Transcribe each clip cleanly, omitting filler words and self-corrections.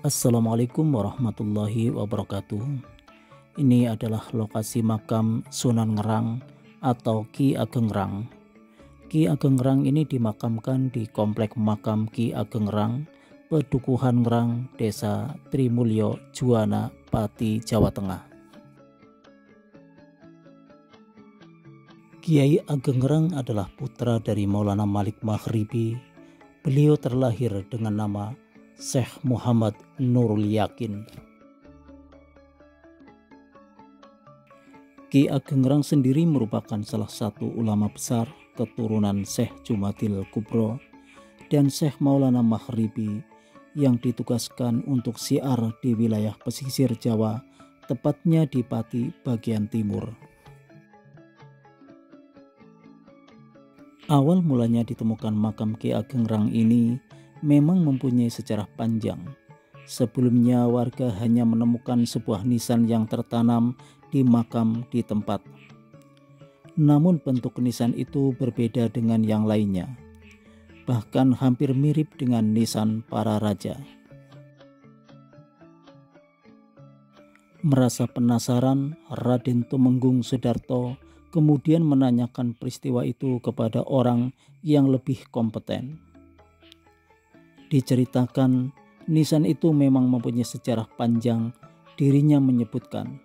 Assalamualaikum warahmatullahi wabarakatuh. Ini adalah lokasi makam Sunan Ngerang atau Ki Ageng Ngerang. Ki Ageng Ngerang ini dimakamkan di Komplek Makam Ki Ageng Ngerang, Pedukuhan Ngerang, Desa Trimulyo, Juwana, Pati, Jawa Tengah. Kiai Ageng Ngerang adalah putra dari Maulana Malik Maghribi. Beliau terlahir dengan nama Syekh Muhammad Nurul Yakin. Ki Ageng Ngerang sendiri merupakan salah satu ulama besar keturunan Syekh Jumadil Kubro dan Syekh Maulana Maghribi yang ditugaskan untuk syiar di wilayah pesisir Jawa, tepatnya di Pati bagian timur. Awal mulanya ditemukan makam Ki Ageng Ngerang ini memang mempunyai sejarah panjang. Sebelumnya warga hanya menemukan sebuah nisan yang tertanam di makam di tempat. Namun bentuk nisan itu berbeda dengan yang lainnya. Bahkan hampir mirip dengan nisan para raja. Merasa penasaran, Raden Tumenggung Sudarto kemudian menanyakan peristiwa itu kepada orang yang lebih kompeten. Diceritakan, nisan itu memang mempunyai sejarah panjang. Dirinya menyebutkan,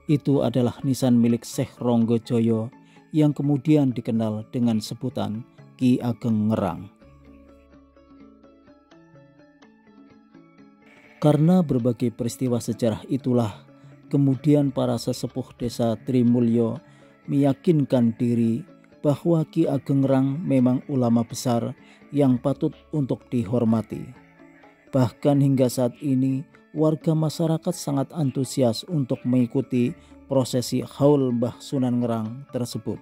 itu adalah nisan milik Syekh Ronggojoyo yang kemudian dikenal dengan sebutan Ki Ageng Ngerang. Karena berbagai peristiwa sejarah itulah, kemudian para sesepuh desa Trimulyo meyakinkan diri bahwa Ki Ageng Ngerang memang ulama besar yang patut untuk dihormati. Bahkan hingga saat ini, warga masyarakat sangat antusias untuk mengikuti prosesi haul Mbah Sunan Ngerang tersebut.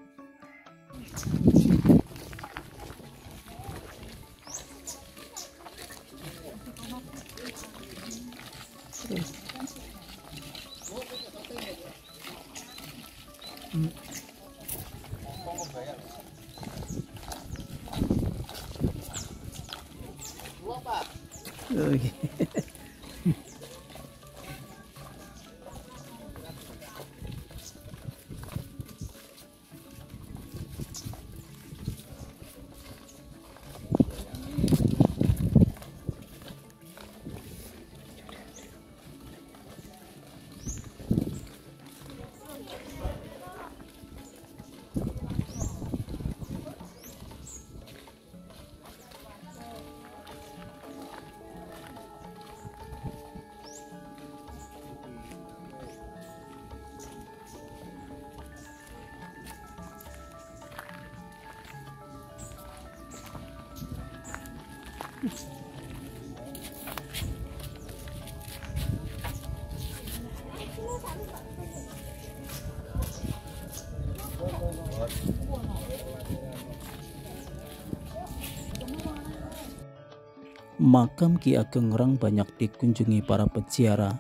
Makam Ki Ageng Ngerang banyak dikunjungi para peziarah.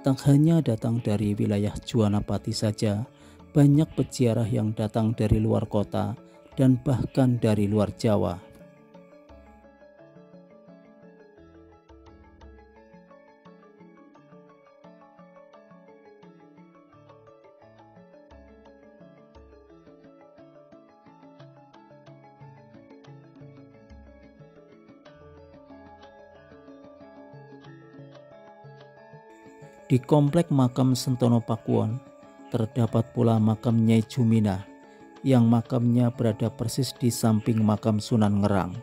Tak hanya datang dari wilayah Juwana Pati saja, banyak peziarah yang datang dari luar kota dan bahkan dari luar Jawa. Di Komplek Makam Sentono Pakuwon terdapat pula makam Nyai Jumina yang makamnya berada persis di samping makam Sunan Ngerang.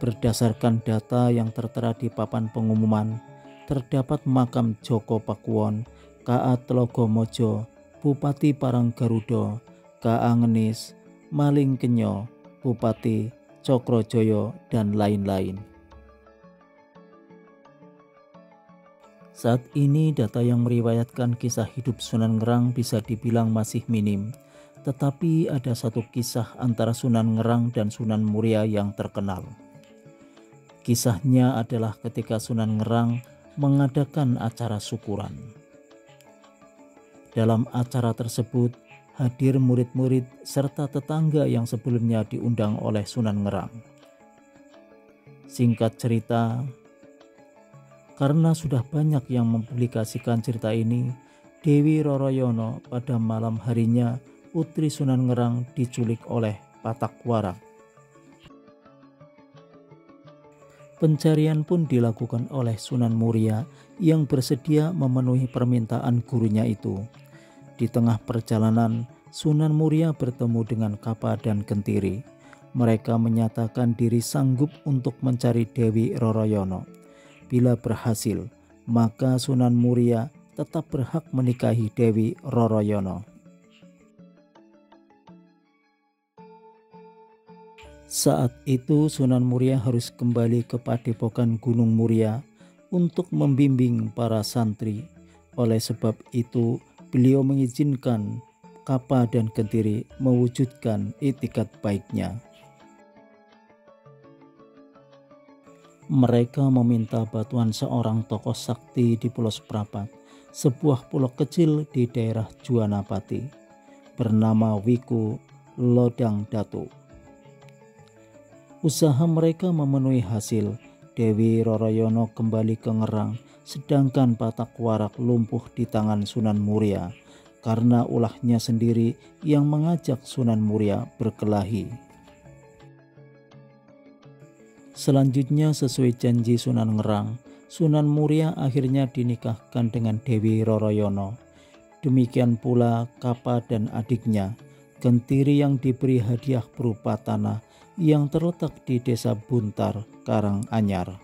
Berdasarkan data yang tertera di papan pengumuman, terdapat makam Joko Pakuwon, K.A. Tlogomojo, Bupati Paranggarudo, K.A. Ngenis, Malingkenyo, Bupati Cokrojoyo, dan lain-lain. Saat ini data yang meriwayatkan kisah hidup Sunan Ngerang bisa dibilang masih minim, tetapi ada satu kisah antara Sunan Ngerang dan Sunan Muria yang terkenal. Kisahnya adalah ketika Sunan Ngerang mengadakan acara syukuran. Dalam acara tersebut hadir murid-murid serta tetangga yang sebelumnya diundang oleh Sunan Ngerang. Singkat cerita, Karena sudah banyak yang mempublikasikan cerita ini, Dewi Roroyono pada malam harinya Putri Sunan Ngerang diculik oleh Patak Warak. Pencarian pun dilakukan oleh Sunan Muria yang bersedia memenuhi permintaan gurunya itu. Di tengah perjalanan, Sunan Muria bertemu dengan Kapa dan Kentiri. Mereka menyatakan diri sanggup untuk mencari Dewi Roroyono. Bila berhasil, maka Sunan Muria tetap berhak menikahi Dewi Roroyono. Saat itu Sunan Muria harus kembali ke Padepokan Gunung Muria untuk membimbing para santri. Oleh sebab itu, beliau mengizinkan Kapa dan Kentiri mewujudkan itikat baiknya. Mereka meminta bantuan seorang tokoh sakti di Pulau Seprapat, sebuah pulau kecil di daerah Juanapati, bernama Wiku Lodang Datu. Usaha mereka memenuhi hasil. Dewi Roroyono kembali ke Ngerang, sedangkan Patak Warak lumpuh di tangan Sunan Muria karena ulahnya sendiri yang mengajak Sunan Muria berkelahi. Selanjutnya, sesuai janji Sunan Ngerang, Sunan Muria akhirnya dinikahkan dengan Dewi Roroyono. Demikian pula Kapa dan adiknya, Kentiri, yang diberi hadiah berupa tanah yang terletak di Desa Buntar, Karanganyar.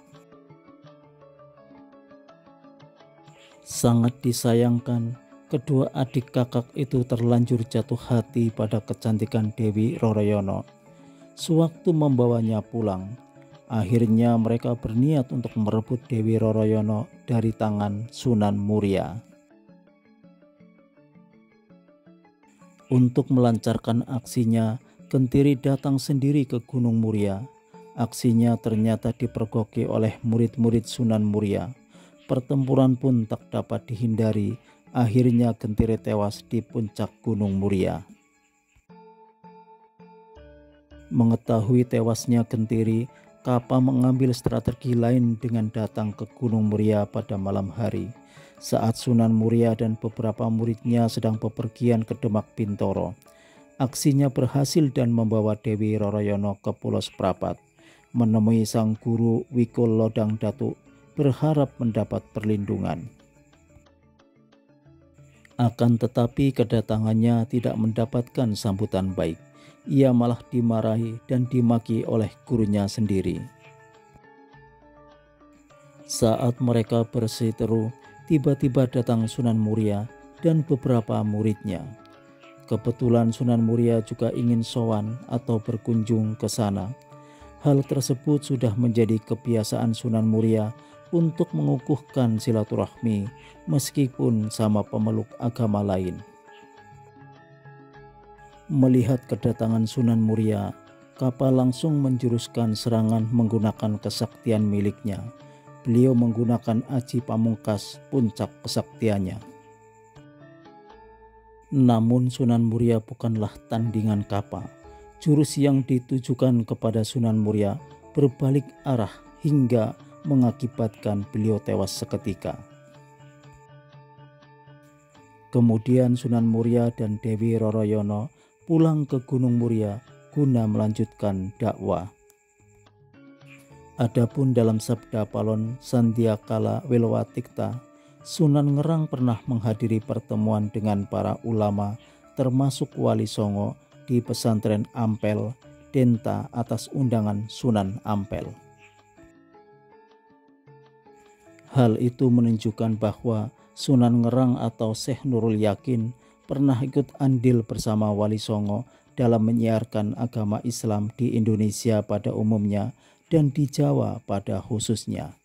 Sangat disayangkan, kedua adik kakak itu terlanjur jatuh hati pada kecantikan Dewi Roroyono. Sewaktu membawanya pulang, akhirnya mereka berniat untuk merebut Dewi Roroyono dari tangan Sunan Muria. Untuk melancarkan aksinya, Kentiri datang sendiri ke Gunung Muria. Aksinya ternyata dipergoki oleh murid-murid Sunan Muria. Pertempuran pun tak dapat dihindari. Akhirnya Kentiri tewas di puncak Gunung Muria. Mengetahui tewasnya Kentiri, Kapa mengambil strategi lain dengan datang ke Gunung Muria pada malam hari, saat Sunan Muria dan beberapa muridnya sedang bepergian ke Demak Bintoro. Aksinya berhasil dan membawa Dewi Roroyono ke Pulau Seprapat, menemui sang guru Wikul Lodang Datu, berharap mendapat perlindungan. Akan tetapi kedatangannya tidak mendapatkan sambutan baik. Ia malah dimarahi dan dimaki oleh gurunya sendiri. Saat mereka berseteru, tiba-tiba datang Sunan Muria dan beberapa muridnya. Kebetulan Sunan Muria juga ingin sowan atau berkunjung ke sana. Hal tersebut sudah menjadi kebiasaan Sunan Muria untuk mengukuhkan silaturahmi meskipun sama pemeluk agama lain. Melihat kedatangan Sunan Muria, Kapa langsung menjuruskan serangan menggunakan kesaktian miliknya. Beliau menggunakan aji pamungkas puncak kesaktiannya. Namun Sunan Muria bukanlah tandingan Kapa. Jurus yang ditujukan kepada Sunan Muria berbalik arah hingga mengakibatkan beliau tewas seketika. Kemudian Sunan Muria dan Dewi Roroyono pulang ke Gunung Muria guna melanjutkan dakwah. Adapun dalam Sabda Palon Sandiakala Wilowatikta, Sunan Ngerang pernah menghadiri pertemuan dengan para ulama termasuk Wali Songo di pesantren Ampel, Denta atas undangan Sunan Ampel. Hal itu menunjukkan bahwa Sunan Ngerang atau Syekh Nurul Yakin pernah ikut andil bersama Wali Songo dalam menyiarkan agama Islam di Indonesia pada umumnya dan di Jawa pada khususnya.